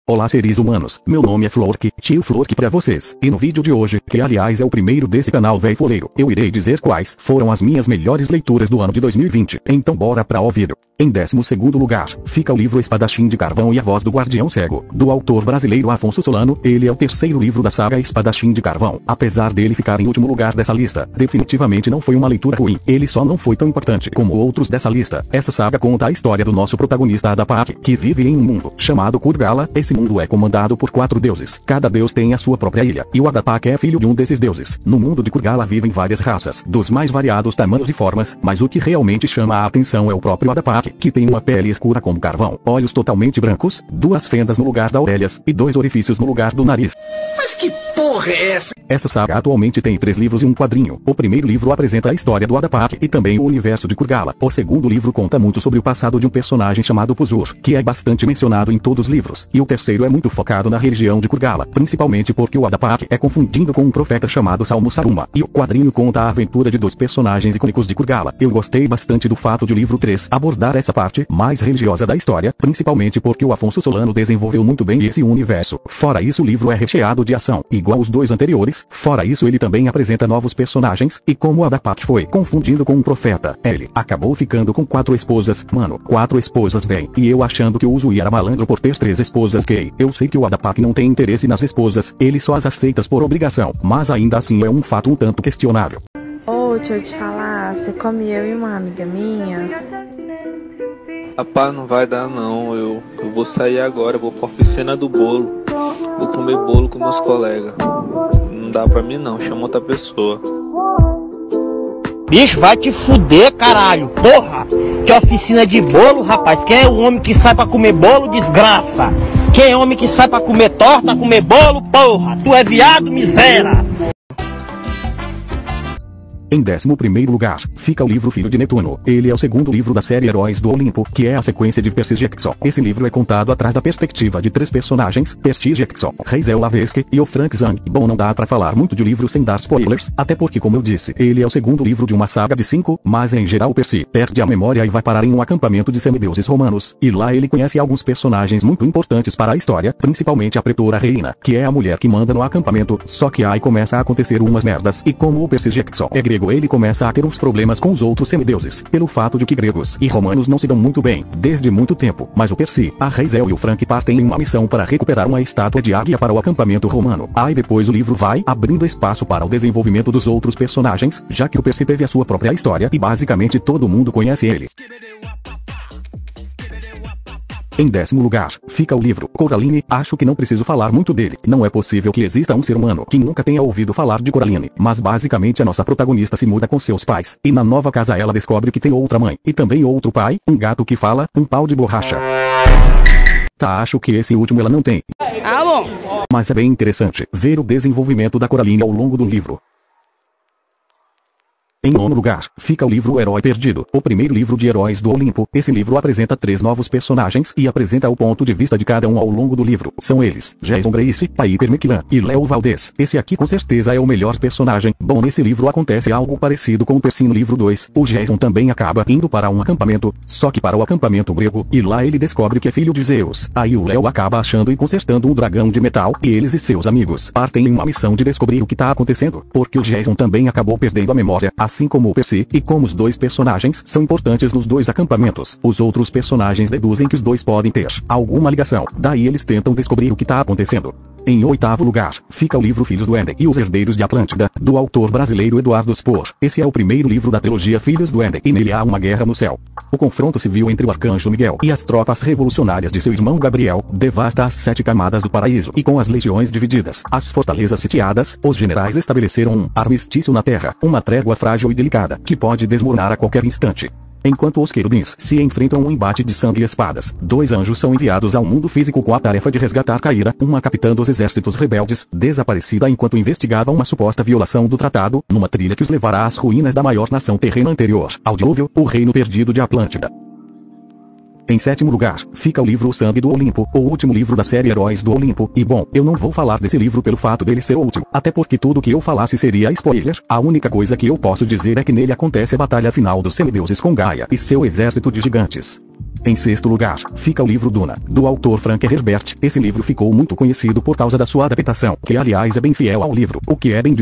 Olá seres humanos, meu nome é Flork, tio Flork pra vocês, e no vídeo de hoje, que aliás é o primeiro desse canal véi foleiro, eu irei dizer quais foram as minhas melhores leituras do ano de 2020, então bora pra o vídeo. Em 12º lugar, fica o livro Espadachim de Carvão e a Voz do Guardião Cego, do autor brasileiro Afonso Solano. Ele é o terceiro livro da saga Espadachim de Carvão. Apesar dele ficar em último lugar dessa lista, definitivamente não foi uma leitura ruim, ele só não foi tão impactante como outros dessa lista. Essa saga conta a história do nosso protagonista Adapak, que vive em um mundo chamado Kurgala. Esse mundo é comandado por 4 deuses, cada deus tem a sua própria ilha, e o Adapak é filho de um desses deuses. No mundo de Kurgala vivem várias raças, dos mais variados tamanhos e formas, mas o que realmente chama a atenção é o próprio Adapak, que tem uma pele escura como carvão, olhos totalmente brancos, 2 fendas no lugar das orelhas, e 2 orifícios no lugar do nariz. Mas que porra é essa? Essa saga atualmente tem 3 livros e um quadrinho. O primeiro livro apresenta a história do Adapak e também o universo de Kurgala. O segundo livro conta muito sobre o passado de um personagem chamado Puzur, que é bastante mencionado em todos os livros. E o terceiro é muito focado na religião de Kurgala, principalmente porque o Adapak é confundido com um profeta chamado Salmo Saruma. E o quadrinho conta a aventura de 2 personagens icônicos de Kurgala. Eu gostei bastante do fato de o livro 3 abordar essa parte mais religiosa da história, principalmente porque o Afonso Solano desenvolveu muito bem esse universo. Fora isso, o livro é recheado de ação, igual os 2 anteriores. Fora isso, ele também apresenta novos personagens, e como o Adapak foi confundido com um profeta, ele acabou ficando com 4 esposas. Mano, 4 esposas véi, e eu achando que o Uzui era malandro por ter 3 esposas gay. Eu sei que o Adapak não tem interesse nas esposas, ele só as aceita por obrigação, mas ainda assim é um fato um tanto questionável. Ô, deixa eu te falar, você come eu e uma amiga minha? Rapaz, não vai dar não, eu vou sair agora, vou pra oficina do bolo, vou comer bolo com meus colegas. Não dá pra mim não, chama outra pessoa. Bicho, vai te fuder, caralho, porra! Que oficina de bolo, rapaz? Quem é o homem que sai pra comer bolo, desgraça? Quem é homem que sai pra comer torta, comer bolo, porra? Tu é viado, miséria! Em 11º lugar, fica o livro Filho de Netuno. Ele é o segundo livro da série Heróis do Olimpo, que é a sequência de Percy Jackson. Esse livro é contado atrás da perspectiva de 3 personagens, Percy Jackson, Razel Lavesque e o Frank Zang. Bom, não dá pra falar muito de livro sem dar spoilers, até porque, como eu disse, ele é o segundo livro de uma saga de 5, mas em geral Percy perde a memória e vai parar em um acampamento de semideuses romanos, e lá ele conhece alguns personagens muito importantes para a história, principalmente a Pretora Reina, que é a mulher que manda no acampamento, só que aí começa a acontecer umas merdas, e como o Percy Jackson é grego, ele começa a ter uns problemas com os outros semideuses, pelo fato de que gregos e romanos não se dão muito bem, desde muito tempo. Mas o Percy, a Razel e o Frank partem em uma missão para recuperar uma estátua de águia para o acampamento romano. Aí depois o livro vai abrindo espaço para o desenvolvimento dos outros personagens, já que o Percy teve a sua própria história e basicamente todo mundo conhece ele. Em 10º lugar, fica o livro Coraline. Acho que não preciso falar muito dele. Não é possível que exista um ser humano que nunca tenha ouvido falar de Coraline. Mas basicamente a nossa protagonista se muda com seus pais, e na nova casa ela descobre que tem outra mãe, e também outro pai, um gato que fala, um pau de borracha. Tá, acho que esse último ela não tem. Ah, bom. Mas é bem interessante ver o desenvolvimento da Coraline ao longo do livro. Em 9º lugar, fica o livro O Herói Perdido, o primeiro livro de Heróis do Olimpo. Esse livro apresenta 3 novos personagens e apresenta o ponto de vista de cada um ao longo do livro. São eles, Jason Grace, Piper McClellan e Léo Valdez. Esse aqui com certeza é o melhor personagem. Bom, nesse livro acontece algo parecido com o Percy no livro 2. O Jason também acaba indo para um acampamento, só que para o acampamento grego, e lá ele descobre que é filho de Zeus. Aí o Léo acaba achando e consertando um dragão de metal, e eles e seus amigos partem em uma missão de descobrir o que tá acontecendo, porque o Jason também acabou perdendo a memória, assim como o Percy, e como os 2 personagens são importantes nos 2 acampamentos, os outros personagens deduzem que os 2 podem ter alguma ligação, daí eles tentam descobrir o que tá acontecendo. Em 8º lugar, fica o livro Filhos do Éden e os Herdeiros de Atlântida, do autor brasileiro Eduardo Spor. Esse é o primeiro livro da trilogia Filhos do Éden, e nele há uma guerra no céu. O confronto civil entre o arcanjo Miguel e as tropas revolucionárias de seu irmão Gabriel devasta as 7 camadas do paraíso, e com as legiões divididas, as fortalezas sitiadas, os generais estabeleceram um armistício na terra, uma trégua frágil e delicada, que pode desmoronar a qualquer instante. Enquanto os querubins se enfrentam um embate de sangue e espadas, 2 anjos são enviados ao mundo físico com a tarefa de resgatar Caíra, uma capitã dos exércitos rebeldes, desaparecida enquanto investigava uma suposta violação do tratado, numa trilha que os levará às ruínas da maior nação terrena anterior ao dilúvio, o reino perdido de Atlântida. Em 7º lugar, fica o livro O Sangue do Olimpo, o último livro da série Heróis do Olimpo, e bom, eu não vou falar desse livro pelo fato dele ser o último, até porque tudo que eu falasse seria spoiler. A única coisa que eu posso dizer é que nele acontece a batalha final dos semideuses com Gaia e seu exército de gigantes. Em sexto lugar, fica o livro Duna, do autor Frank Herbert. Esse livro ficou muito conhecido por causa da sua adaptação, que aliás é bem fiel ao livro, o que é bem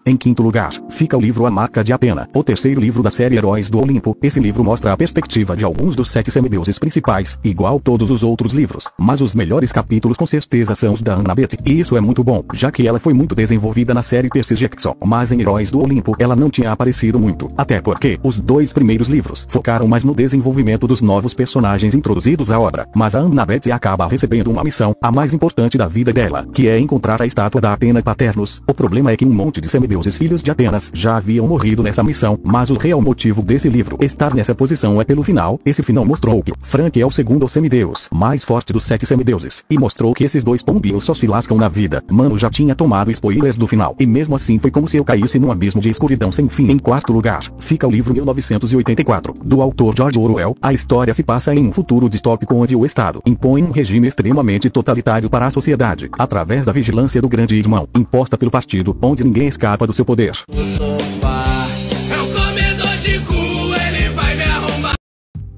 Em quinto lugar, fica o livro A Marca de Atena, o terceiro livro da série Heróis do Olimpo. Esse livro mostra a perspectiva de alguns dos 7 semideuses principais, igual todos os outros livros, mas os melhores capítulos com certeza são os da Annabeth, e isso é muito bom, já que ela foi muito desenvolvida na série Percy Jackson, mas em Heróis do Olimpo ela não tinha aparecido muito, até porque os 2 primeiros livros focaram mais no desenvolvimento dos novos personagens introduzidos à obra, mas a Annabeth acaba recebendo uma missão, a mais importante da vida dela, que é encontrar a estátua da Atena Paternus. O problema é que um monte de semideuses filhos de Atenas já haviam morrido nessa missão, mas o real motivo desse livro estar nessa posição é pelo final. Esse final mostrou que Frank é o segundo semideus mais forte dos 7 semideuses, e mostrou que esses 2 pombinhos só se lascam na vida. Mano, já tinha tomado spoiler do final, e mesmo assim foi como se eu caísse num abismo de escuridão sem fim. Em quarto lugar, fica o livro 1984, do autor George Orwell. A história se passa em um futuro distópico onde o Estado impõe um regime extremamente totalitário para a sociedade, através da vigilância do grande irmão, imposta pelo partido, onde ninguém escapa do seu poder.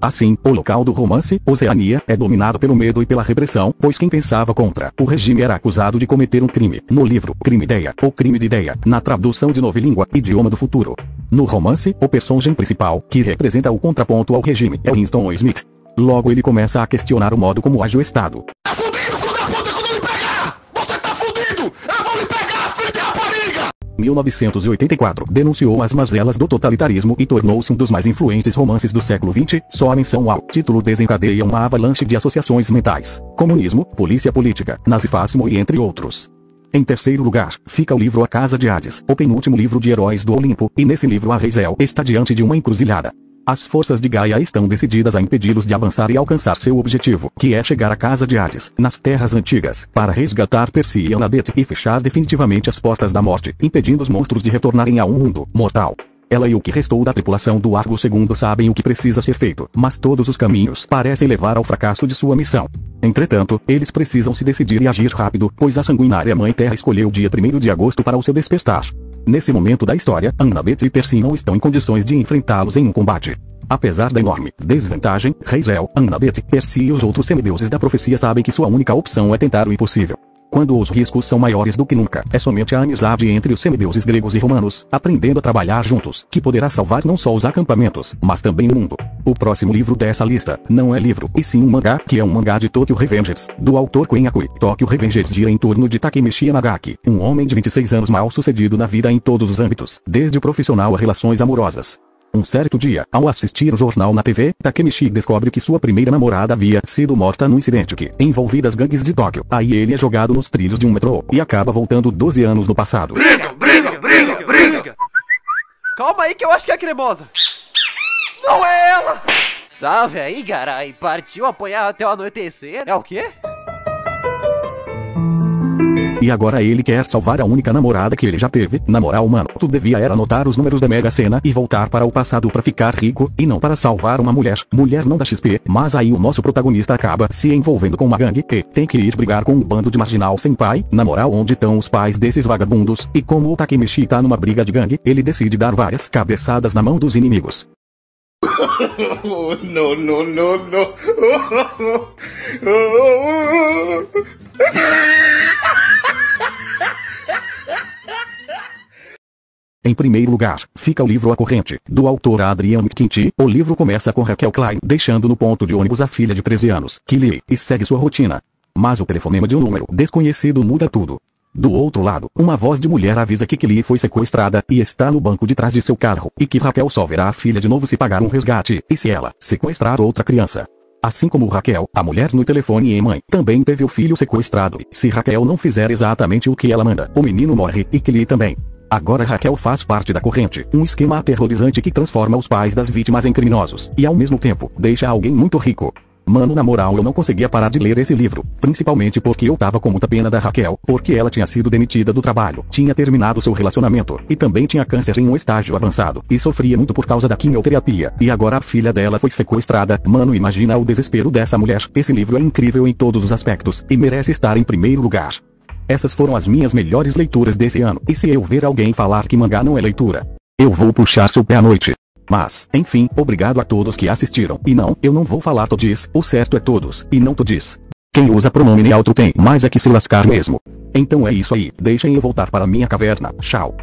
Assim, o local do romance, Oceania, é dominado pelo medo e pela repressão, pois quem pensava contra o regime era acusado de cometer um crime. No livro, Crime Ideia, ou Crime de Ideia, na tradução de Nova Língua, Idioma do Futuro. No romance, o personagem principal, que representa o contraponto ao regime, é Winston Smith. Logo ele começa a questionar o modo como age o Estado. Tá fudido, filho da puta, quando me pegar! Você tá fudido! Eu vou lhe pegar, filho de rapariga! 1984, denunciou as mazelas do totalitarismo e tornou-se um dos mais influentes romances do século XX. Só a menção ao título desencadeia uma avalanche de associações mentais: comunismo, polícia política, nazifascismo e entre outros. Em terceiro lugar, fica o livro A Casa de Hades, o penúltimo livro de Heróis do Olimpo, e nesse livro a Raziel está diante de uma encruzilhada. As forças de Gaia estão decididas a impedi-los de avançar e alcançar seu objetivo, que é chegar à Casa de Hades, nas Terras Antigas, para resgatar Percy e Annabeth e fechar definitivamente as portas da morte, impedindo os monstros de retornarem a um mundo mortal. Ela e o que restou da tripulação do Argo II sabem o que precisa ser feito, mas todos os caminhos parecem levar ao fracasso de sua missão. Entretanto, eles precisam se decidir e agir rápido, pois a sanguinária Mãe Terra escolheu o dia 1º de agosto para o seu despertar. Nesse momento da história, Annabeth e Percy não estão em condições de enfrentá-los em um combate. Apesar da enorme desvantagem, Raziel, Annabeth, Percy e os outros semideuses da profecia sabem que sua única opção é tentar o impossível. Quando os riscos são maiores do que nunca, é somente a amizade entre os semideuses gregos e romanos, aprendendo a trabalhar juntos, que poderá salvar não só os acampamentos, mas também o mundo. O próximo livro dessa lista não é livro, e sim um mangá, que é um mangá de Tokyo Revengers, do autor Koen Akui. Tokyo Revengers gira em torno de Takemichi Nagaki, um homem de 26 anos mal sucedido na vida em todos os âmbitos, desde o profissional a relações amorosas. Um certo dia, ao assistir o jornal na TV, Takemichi descobre que sua primeira namorada havia sido morta num incidente que envolvia as gangues de Tóquio. Aí ele é jogado nos trilhos de um metrô, e acaba voltando 12 anos no passado. Briga! Calma aí que eu acho que é a cremosa. Não é ela! Salve aí, garai. Partiu apanhar até o anoitecer? É o quê? E agora ele quer salvar a única namorada que ele já teve. Na moral, mano, tu devia era anotar os números da Mega Sena e voltar para o passado para ficar rico, e não para salvar uma mulher. Mulher não dá XP, mas aí o nosso protagonista acaba se envolvendo com uma gangue e tem que ir brigar com um bando de marginal sem pai. Na moral, onde estão os pais desses vagabundos? E como o Takemichi tá numa briga de gangue, ele decide dar várias cabeçadas na mão dos inimigos. No. Em primeiro lugar, fica o livro A Corrente, do autor Adrian McKinty. O livro começa com Raquel Klein deixando no ponto de ônibus a filha de 13 anos, que lê e segue sua rotina. Mas o telefonema de um número desconhecido muda tudo. Do outro lado, uma voz de mulher avisa que Kelly foi sequestrada e está no banco de trás de seu carro, e que Raquel só verá a filha de novo se pagar um resgate, e se ela sequestrar outra criança. Assim como Raquel, a mulher no telefone e mãe, também teve o filho sequestrado, e se Raquel não fizer exatamente o que ela manda, o menino morre, e Kelly também. Agora Raquel faz parte da corrente, um esquema aterrorizante que transforma os pais das vítimas em criminosos, e ao mesmo tempo, deixa alguém muito rico. Mano, na moral, eu não conseguia parar de ler esse livro, principalmente porque eu tava com muita pena da Raquel, porque ela tinha sido demitida do trabalho, tinha terminado seu relacionamento, e também tinha câncer em um estágio avançado, e sofria muito por causa da quimioterapia, e agora a filha dela foi sequestrada. Mano, imagina o desespero dessa mulher. Esse livro é incrível em todos os aspectos, e merece estar em primeiro lugar. Essas foram as minhas melhores leituras desse ano, e se eu ver alguém falar que mangá não é leitura, eu vou puxar seu pé à noite. Mas, enfim, obrigado a todos que assistiram. E não, eu não vou falar todis, o certo é todos, e não todis. Quem usa pronome neutro tem mais é que se lascar mesmo. Então é isso aí, deixem eu voltar para minha caverna. Tchau.